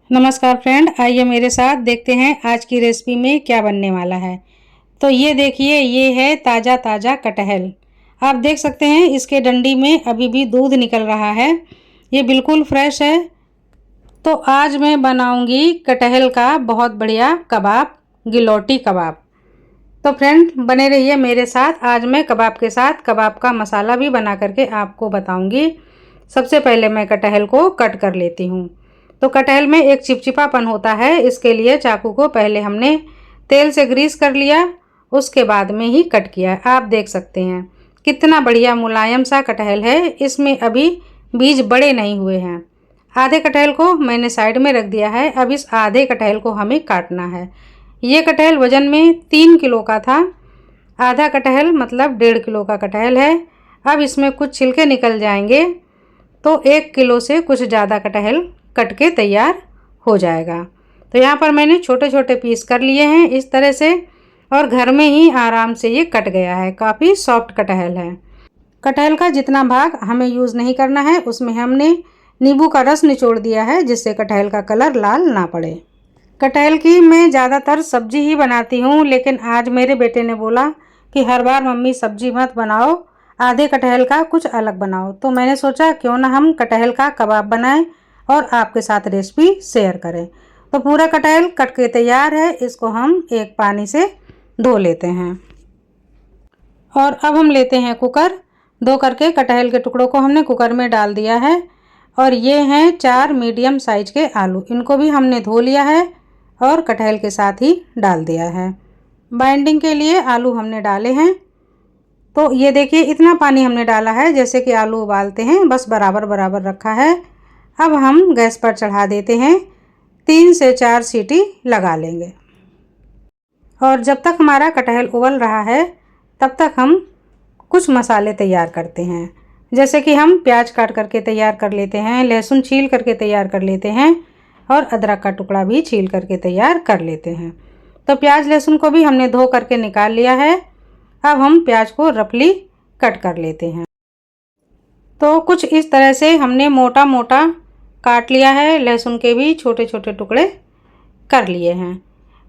नमस्कार फ्रेंड, आइए मेरे साथ देखते हैं आज की रेसिपी में क्या बनने वाला है। तो ये देखिए, ये है ताज़ा ताज़ा कटहल। आप देख सकते हैं इसके डंडी में अभी भी दूध निकल रहा है। ये बिल्कुल फ्रेश है। तो आज मैं बनाऊंगी कटहल का बहुत बढ़िया कबाब, गिलौटी कबाब। तो फ्रेंड बने रहिए मेरे साथ। आज मैं कबाब के साथ कबाब का मसाला भी बना करके आपको बताऊंगी। सबसे पहले मैं कटहल को कट कर लेती हूँ। तो कटहल में एक चिपचिपापन होता है, इसके लिए चाकू को पहले हमने तेल से ग्रीस कर लिया, उसके बाद में ही कट किया। आप देख सकते हैं कितना बढ़िया मुलायम सा कटहल है। इसमें अभी बीज बड़े नहीं हुए हैं। आधे कटहल को मैंने साइड में रख दिया है। अब इस आधे कटहल को हमें काटना है। ये कटहल वज़न में 3 किलो का था। आधा कटहल मतलब 1.5 किलो का कटहल है। अब इसमें कुछ छिलके निकल जाएंगे तो 1 किलो से कुछ ज़्यादा कटहल कट के तैयार हो जाएगा। तो यहाँ पर मैंने छोटे छोटे पीस कर लिए हैं इस तरह से, और घर में ही आराम से ये कट गया है। काफ़ी सॉफ्ट कटहल है। कटहल का जितना भाग हमें यूज़ नहीं करना है उसमें हमने नींबू का रस निचोड़ दिया है, जिससे कटहल का कलर लाल ना पड़े। कटहल की मैं ज़्यादातर सब्जी ही बनाती हूँ, लेकिन आज मेरे बेटे ने बोला कि हर बार मम्मी सब्जी मत बनाओ, आधे कटहल का कुछ अलग बनाओ। तो मैंने सोचा क्यों ना हम कटहल का कबाब बनाएं और आपके साथ रेसिपी शेयर करें। तो पूरा कटहल कट के तैयार है। इसको हम एक पानी से धो लेते हैं। और अब हम लेते हैं कुकर। धो करके कटहल के टुकड़ों को हमने कुकर में डाल दिया है। और ये हैं 4 मीडियम साइज के आलू। इनको भी हमने धो लिया है और कटहल के साथ ही डाल दिया है। बाइंडिंग के लिए आलू हमने डाले हैं। तो ये देखिए इतना पानी हमने डाला है जैसे कि आलू उबालते हैं, बस बराबर बराबर रखा है। अब हम गैस पर चढ़ा देते हैं। 3 से 4 सीटी लगा लेंगे। और जब तक हमारा कटहल उबल रहा है तब तक हम कुछ मसाले तैयार करते हैं। जैसे कि हम प्याज काट करके तैयार कर लेते हैं, लहसुन छील करके तैयार कर लेते हैं, और अदरक का टुकड़ा भी छील करके तैयार कर लेते हैं। तो प्याज लहसुन को भी हमने धो करके निकाल लिया है। अब हम प्याज को रफली कट कर लेते हैं। तो कुछ इस तरह से हमने मोटा मोटा काट लिया है। लहसुन के भी छोटे छोटे टुकड़े कर लिए हैं।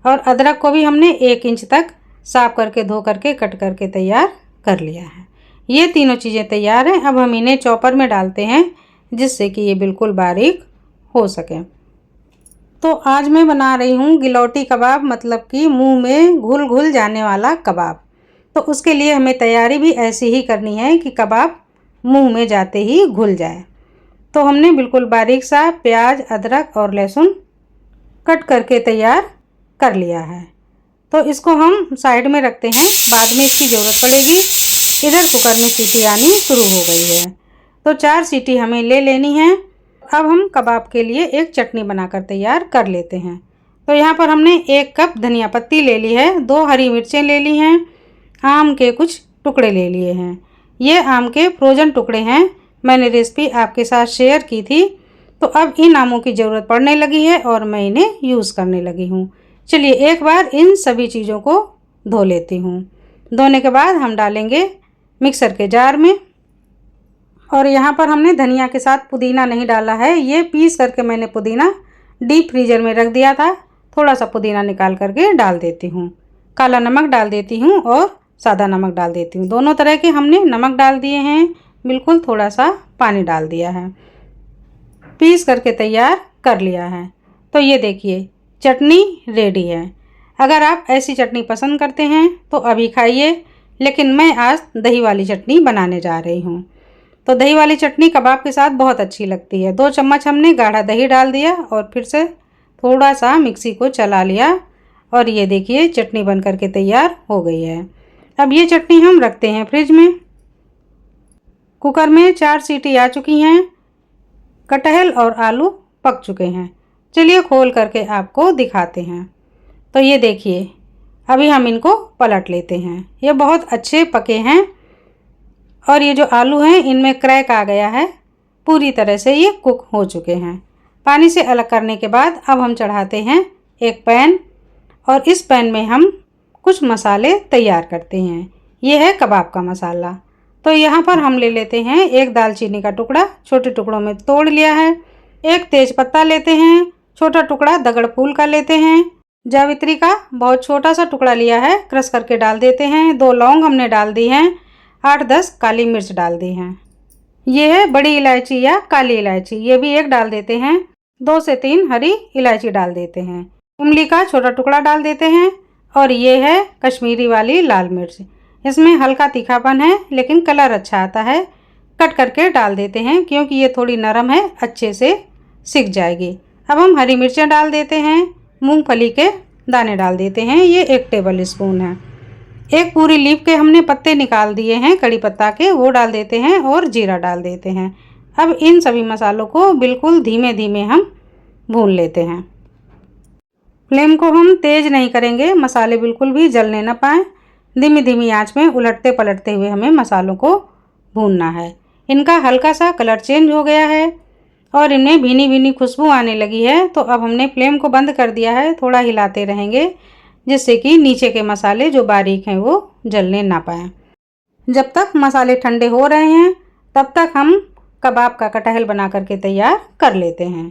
और अदरक को भी हमने 1 इंच तक साफ करके धो करके कट करके तैयार कर लिया है। ये तीनों चीज़ें तैयार हैं। अब हम इन्हें चॉपर में डालते हैं, जिससे कि ये बिल्कुल बारीक हो सके। तो आज मैं बना रही हूँ गिलौटी कबाब, मतलब कि मुंह में घुल घुल जाने वाला कबाब। तो उसके लिए हमें तैयारी भी ऐसी ही करनी है कि कबाब मुंह में जाते ही घुल जाए। तो हमने बिल्कुल बारीक सा प्याज, अदरक और लहसुन कट करके तैयार कर लिया है। तो इसको हम साइड में रखते हैं, बाद में इसकी ज़रूरत पड़ेगी। इधर कुकर में सीटी आनी शुरू हो गई है। तो 4 सीटी हमें ले लेनी है। अब हम कबाब के लिए एक चटनी बनाकर तैयार कर लेते हैं। तो यहाँ पर हमने 1 कप धनिया पत्ती ले ली है, 2 हरी मिर्चें ले ली हैं, आम के कुछ टुकड़े ले लिए हैं। ये आम के फ्रोज़न टुकड़े हैं, मैंने रेसिपी आपके साथ शेयर की थी। तो अब इन आमों की ज़रूरत पड़ने लगी है और मैं इन्हें यूज़ करने लगी हूँ। चलिए एक बार इन सभी चीज़ों को धो लेती हूँ। धोने के बाद हम डालेंगे मिक्सर के जार में। और यहाँ पर हमने धनिया के साथ पुदीना नहीं डाला है। ये पीस करके मैंने पुदीना डीप फ्रीजर में रख दिया था। थोड़ा सा पुदीना निकाल करके डाल देती हूँ। काला नमक डाल देती हूँ और सादा नमक डाल देती हूँ। दोनों तरह के हमने नमक डाल दिए हैं। बिल्कुल थोड़ा सा पानी डाल दिया है। पीस करके तैयार कर लिया है। तो ये देखिए चटनी रेडी है। अगर आप ऐसी चटनी पसंद करते हैं तो अभी खाइए, लेकिन मैं आज दही वाली चटनी बनाने जा रही हूँ। तो दही वाली चटनी कबाब के साथ बहुत अच्छी लगती है। 2 चम्मच हमने गाढ़ा दही डाल दिया और फिर से थोड़ा सा मिक्सी को चला लिया। और ये देखिए चटनी बन करके तैयार हो गई है। अब ये चटनी हम रखते हैं फ्रिज में। कुकर में 4 सीटी आ चुकी हैं। कटहल और आलू पक चुके हैं। चलिए खोल करके आपको दिखाते हैं। तो ये देखिए अभी हम इनको पलट लेते हैं। ये बहुत अच्छे पके हैं और ये जो आलू हैं इनमें क्रैक आ गया है। पूरी तरह से ये कुक हो चुके हैं। पानी से अलग करने के बाद अब हम चढ़ाते हैं एक पैन, और इस पैन में हम कुछ मसाले तैयार करते हैं। ये है कबाब का मसाला। तो यहाँ पर हम ले लेते हैं 1 दालचीनी का टुकड़ा, छोटे टुकड़ों में तोड़ लिया है। 1 तेज़ पत्ता लेते हैं, छोटा टुकड़ा दगड़ फूल का लेते हैं। जावित्री का बहुत छोटा सा टुकड़ा लिया है, क्रश करके डाल देते हैं। 2 लौंग हमने डाल दी हैं। 8-10 काली मिर्च डाल दी हैं। ये है बड़ी इलायची या काली इलायची, ये भी 1 डाल देते हैं। 2 से 3 हरी इलायची डाल देते हैं। इमली का छोटा टुकड़ा डाल देते हैं। और ये है कश्मीरी वाली लाल मिर्च, इसमें हल्का तीखापन है लेकिन कलर अच्छा आता है। कट करके डाल देते हैं क्योंकि ये थोड़ी नरम है, अच्छे से सिक जाएगी। अब हम हरी मिर्चें डाल देते हैं। मूंगफली के दाने डाल देते हैं, ये 1 टेबल स्पून है। 1 पूरी लीफ के हमने पत्ते निकाल दिए हैं कड़ी पत्ता के, वो डाल देते हैं और जीरा डाल देते हैं। अब इन सभी मसालों को बिल्कुल धीमे धीमे हम भून लेते हैं। फ्लेम को हम तेज़ नहीं करेंगे, मसाले बिल्कुल भी जलने ना पाएँ। धीमी धीमी आंच में उलटते पलटते हुए हमें मसालों को भूनना है। इनका हल्का सा कलर चेंज हो गया है और इनमें भीनी भीनी खुशबू आने लगी है। तो अब हमने फ्लेम को बंद कर दिया है, थोड़ा हिलाते रहेंगे जिससे कि नीचे के मसाले जो बारीक हैं वो जलने ना पाएँ। जब तक मसाले ठंडे हो रहे हैं तब तक हम कबाब का कटहल बना करके तैयार कर लेते हैं।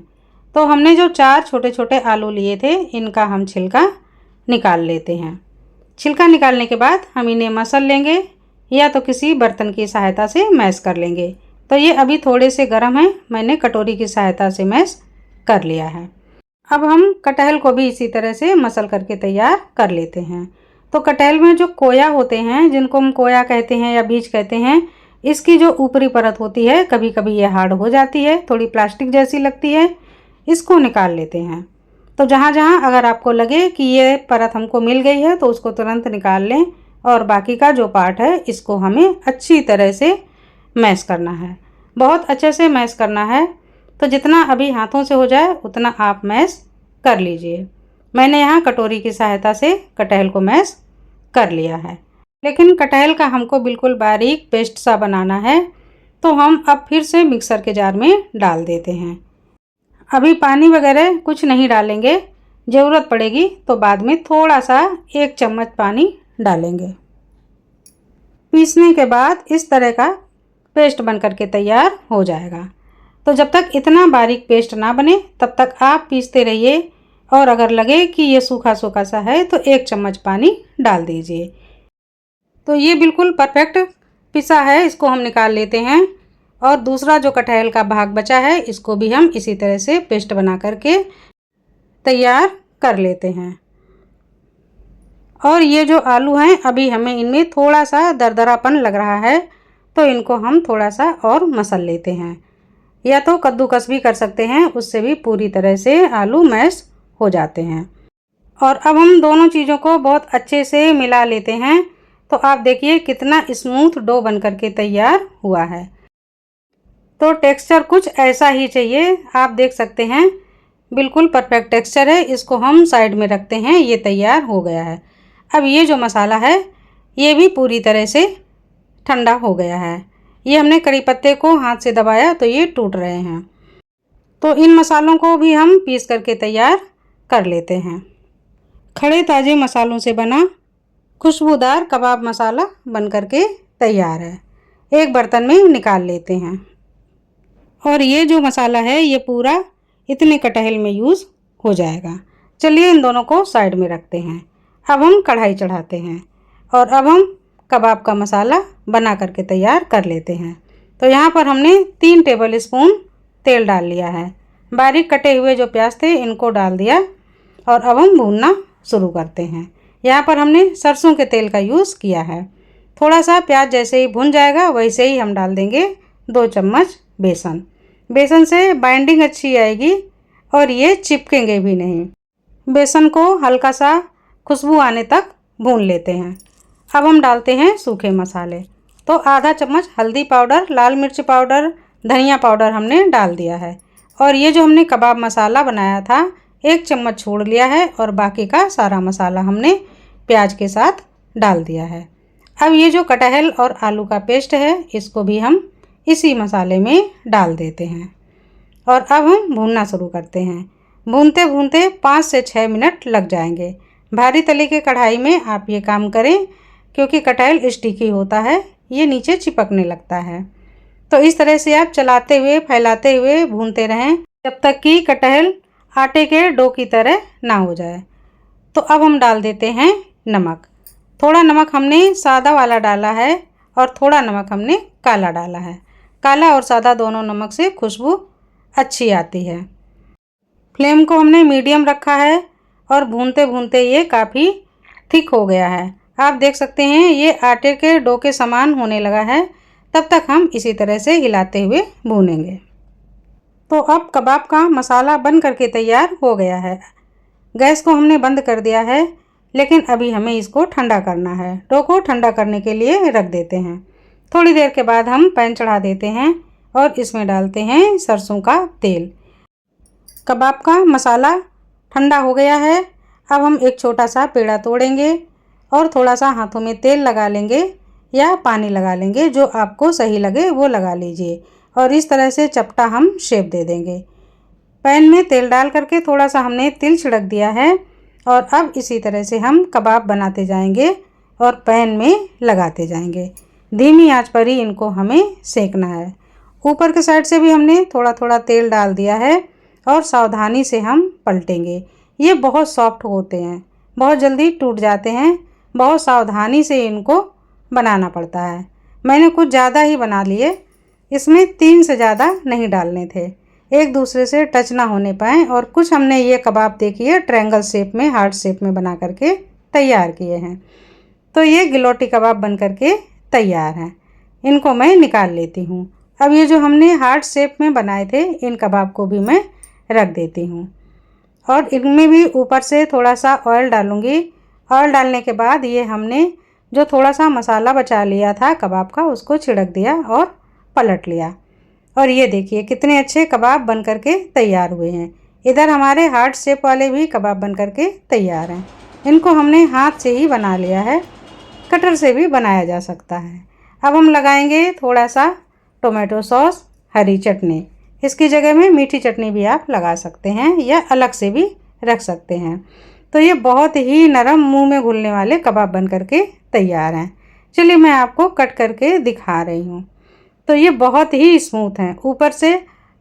तो हमने जो 4 छोटे छोटे आलू लिए थे, इनका हम छिलका निकाल लेते हैं। छिलका निकालने के बाद हम इन्हें मसल लेंगे या तो किसी बर्तन की सहायता से मैश कर लेंगे। तो ये अभी थोड़े से गर्म हैं, मैंने कटोरी की सहायता से मैश कर लिया है। अब हम कटहल को भी इसी तरह से मसल करके तैयार कर लेते हैं। तो कटहल में जो कोया होते हैं, जिनको हम कोया कहते हैं या बीज कहते हैं, इसकी जो ऊपरी परत होती है कभी कभी ये हार्ड हो जाती है, थोड़ी प्लास्टिक जैसी लगती है, इसको निकाल लेते हैं। तो जहाँ जहाँ अगर आपको लगे कि ये परत हमको मिल गई है तो उसको तुरंत निकाल लें और बाकी का जो पार्ट है इसको हमें अच्छी तरह से मैश करना है, बहुत अच्छे से मैश करना है। तो जितना अभी हाथों से हो जाए उतना आप मैश कर लीजिए। मैंने यहाँ कटोरी की सहायता से कटहल को मैश कर लिया है, लेकिन कटहल का हमको बिल्कुल बारीक पेस्ट सा बनाना है। तो हम अब फिर से मिक्सर के जार में डाल देते हैं। अभी पानी वगैरह कुछ नहीं डालेंगे, ज़रूरत पड़ेगी तो बाद में थोड़ा सा 1 चम्मच पानी डालेंगे। पीसने के बाद इस तरह का पेस्ट बन करके तैयार हो जाएगा। तो जब तक इतना बारीक पेस्ट ना बने तब तक आप पीसते रहिए और अगर लगे कि ये सूखा सूखा सा है तो 1 चम्मच पानी डाल दीजिए। तो ये बिल्कुल परफेक्ट पिसा है, इसको हम निकाल लेते हैं। और दूसरा जो कटहल का भाग बचा है इसको भी हम इसी तरह से पेस्ट बना करके तैयार कर लेते हैं। और ये जो आलू हैं अभी हमें इनमें थोड़ा सा दरदरापन लग रहा है, तो इनको हम थोड़ा सा और मसल लेते हैं, या तो कद्दूकस भी कर सकते हैं, उससे भी पूरी तरह से आलू मैश हो जाते हैं। और अब हम दोनों चीज़ों को बहुत अच्छे से मिला लेते हैं। तो आप देखिए कितना स्मूथ डो बन करके तैयार हुआ है। तो टेक्सचर कुछ ऐसा ही चाहिए, आप देख सकते हैं बिल्कुल परफेक्ट टेक्सचर है। इसको हम साइड में रखते हैं, ये तैयार हो गया है। अब ये जो मसाला है ये भी पूरी तरह से ठंडा हो गया है। ये हमने कड़ी पत्ते को हाथ से दबाया तो ये टूट रहे हैं। तो इन मसालों को भी हम पीस करके तैयार कर लेते हैं। खड़े ताज़े मसालों से बना खुशबूदार कबाब मसाला बन करके तैयार है। एक बर्तन में निकाल लेते हैं। और ये जो मसाला है ये पूरा इतने कटहल में यूज़ हो जाएगा। चलिए इन दोनों को साइड में रखते हैं। अब हम कढ़ाई चढ़ाते हैं और अब हम कबाब का मसाला बना करके तैयार कर लेते हैं। तो यहाँ पर हमने 3 टेबल स्पून तेल डाल लिया है। बारीक कटे हुए जो प्याज थे इनको डाल दिया और अब हम भूनना शुरू करते हैं। यहाँ पर हमने सरसों के तेल का यूज़ किया है। थोड़ा सा प्याज जैसे ही भुन जाएगा वैसे ही हम डाल देंगे 2 चम्मच बेसन। बेसन से बाइंडिंग अच्छी आएगी और ये चिपकेंगे भी नहीं। बेसन को हल्का सा खुशबू आने तक भून लेते हैं। अब हम डालते हैं सूखे मसाले। तो आधा चम्मच हल्दी पाउडर, लाल मिर्च पाउडर, धनिया पाउडर हमने डाल दिया है। और ये जो हमने कबाब मसाला बनाया था 1 चम्मच छोड़ लिया है और बाकी का सारा मसाला हमने प्याज के साथ डाल दिया है। अब ये जो कटहल और आलू का पेस्ट है इसको भी हम इसी मसाले में डाल देते हैं और अब हम भूनना शुरू करते हैं। भूनते भूनते 5 से 6 मिनट लग जाएंगे। भारी तले के कढ़ाई में आप ये काम करें क्योंकि कटहल स्टिकी होता है, ये नीचे चिपकने लगता है। तो इस तरह से आप चलाते हुए फैलाते हुए भूनते रहें जब तक कि कटहल आटे के डो की तरह ना हो जाए। तो अब हम डाल देते हैं नमक। थोड़ा नमक हमने सादा वाला डाला है और थोड़ा नमक हमने काला डाला है। काला और सादा दोनों नमक से खुशबू अच्छी आती है। फ्लेम को हमने मीडियम रखा है और भूनते भूनते ये काफ़ी थिक हो गया है। आप देख सकते हैं ये आटे के डो के समान होने लगा है। तब तक हम इसी तरह से हिलाते हुए भूनेंगे। तो अब कबाब का मसाला बन करके तैयार हो गया है। गैस को हमने बंद कर दिया है, लेकिन अभी हमें इसको ठंडा करना है। डो को ठंडा करने के लिए रख देते हैं। थोड़ी देर के बाद हम पैन चढ़ा देते हैं और इसमें डालते हैं सरसों का तेल। कबाब का मसाला ठंडा हो गया है। अब हम एक छोटा सा पेड़ा तोड़ेंगे और थोड़ा सा हाथों में तेल लगा लेंगे या पानी लगा लेंगे, जो आपको सही लगे वो लगा लीजिए। और इस तरह से चपटा हम शेप दे देंगे। पैन में तेल डाल करके थोड़ा सा हमने तिल छिड़क दिया है और अब इसी तरह से हम कबाब बनाते जाएंगे और पैन में लगाते जाएंगे। धीमी आंच पर ही इनको हमें सेकना है। ऊपर के साइड से भी हमने थोड़ा थोड़ा तेल डाल दिया है और सावधानी से हम पलटेंगे। ये बहुत सॉफ्ट होते हैं, बहुत जल्दी टूट जाते हैं। बहुत सावधानी से इनको बनाना पड़ता है। मैंने कुछ ज़्यादा ही बना लिए, इसमें 3 से ज़्यादा नहीं डालने थे, एक दूसरे से टच ना होने पाए। और कुछ हमने ये कबाब देखिए ट्रायंगल शेप में, हार्ट शेप में बना करके तैयार किए हैं। तो ये गिलोटी कबाब बन करके तैयार हैं। इनको मैं निकाल लेती हूँ। अब ये जो हमने हार्ट शेप में बनाए थे, इन कबाब को भी मैं रख देती हूँ और इनमें भी ऊपर से थोड़ा सा ऑयल डालूँगी। ऑयल डालने के बाद ये हमने जो थोड़ा सा मसाला बचा लिया था कबाब का, उसको छिड़क दिया और पलट लिया। और ये देखिए कितने अच्छे कबाब बन करके तैयार हुए हैं। इधर हमारे हार्ट शेप वाले भी कबाब बन करके तैयार हैं। इनको हमने हाथ से ही बना लिया है, कटर से भी बनाया जा सकता है। अब हम लगाएंगे थोड़ा सा टोमेटो सॉस, हरी चटनी। इसकी जगह में मीठी चटनी भी आप लगा सकते हैं या अलग से भी रख सकते हैं। तो ये बहुत ही नरम, मुंह में घुलने वाले कबाब बन करके तैयार हैं। चलिए मैं आपको कट करके दिखा रही हूँ। तो ये बहुत ही स्मूथ हैं, ऊपर से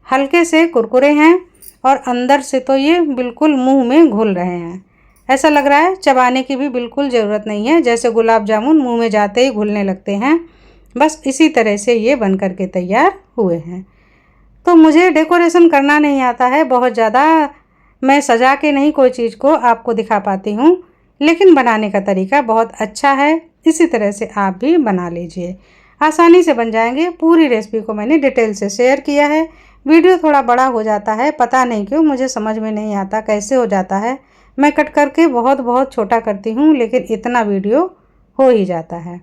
हल्के से कुरकुरे हैं और अंदर से तो ये बिल्कुल मुंह में घुल रहे हैं। ऐसा लग रहा है चबाने की भी बिल्कुल ज़रूरत नहीं है, जैसे गुलाब जामुन मुंह में जाते ही घुलने लगते हैं। बस इसी तरह से ये बन करके तैयार हुए हैं। तो मुझे डेकोरेशन करना नहीं आता है बहुत ज़्यादा, मैं सजा के नहीं कोई चीज़ को आपको दिखा पाती हूँ, लेकिन बनाने का तरीका बहुत अच्छा है। इसी तरह से आप भी बना लीजिए, आसानी से बन जाएंगे। पूरी रेसिपी को मैंने डिटेल से शेयर किया है। वीडियो थोड़ा बड़ा हो जाता है, पता नहीं क्यों, मुझे समझ में नहीं आता कैसे हो जाता है। मैं कट करके बहुत बहुत छोटा करती हूँ, लेकिन इतना वीडियो हो ही जाता है।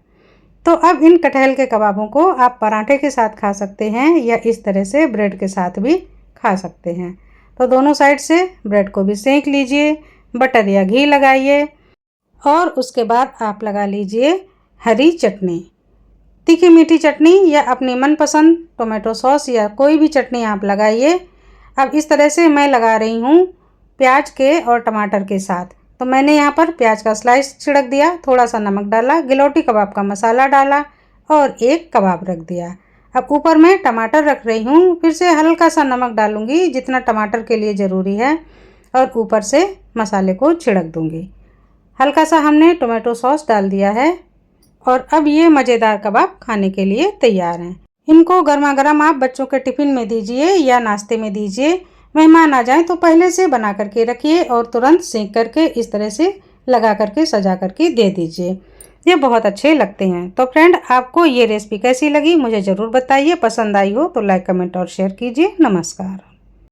तो अब इन कटहल के कबाबों को आप पराठे के साथ खा सकते हैं या इस तरह से ब्रेड के साथ भी खा सकते हैं। तो दोनों साइड से ब्रेड को भी सेंक लीजिए, बटर या घी लगाइए और उसके बाद आप लगा लीजिए हरी चटनी, तीखी मीठी चटनी या अपनी मनपसंद टोमेटो सॉस या कोई भी चटनी आप लगाइए। अब इस तरह से मैं लगा रही हूँ प्याज के और टमाटर के साथ। तो मैंने यहाँ पर प्याज का स्लाइस छिड़क दिया, थोड़ा सा नमक डाला, गिलोटी कबाब का मसाला डाला और एक कबाब रख दिया। अब ऊपर मैं टमाटर रख रही हूँ, फिर से हल्का सा नमक डालूँगी जितना टमाटर के लिए ज़रूरी है और ऊपर से मसाले को छिड़क दूँगी। हल्का सा हमने टोमेटो सॉस डाल दिया है और अब ये मज़ेदार कबाब खाने के लिए तैयार हैं। इनको गर्मा गर्म आप बच्चों के टिफ़िन में दीजिए या नाश्ते में दीजिए। मेहमान आ जाएं तो पहले से बना करके रखिए और तुरंत सेंक करके इस तरह से लगा करके सजा करके दे दीजिए। ये बहुत अच्छे लगते हैं। तो फ्रेंड, आपको ये रेसिपी कैसी लगी मुझे ज़रूर बताइए। पसंद आई हो तो लाइक, कमेंट और शेयर कीजिए। नमस्कार।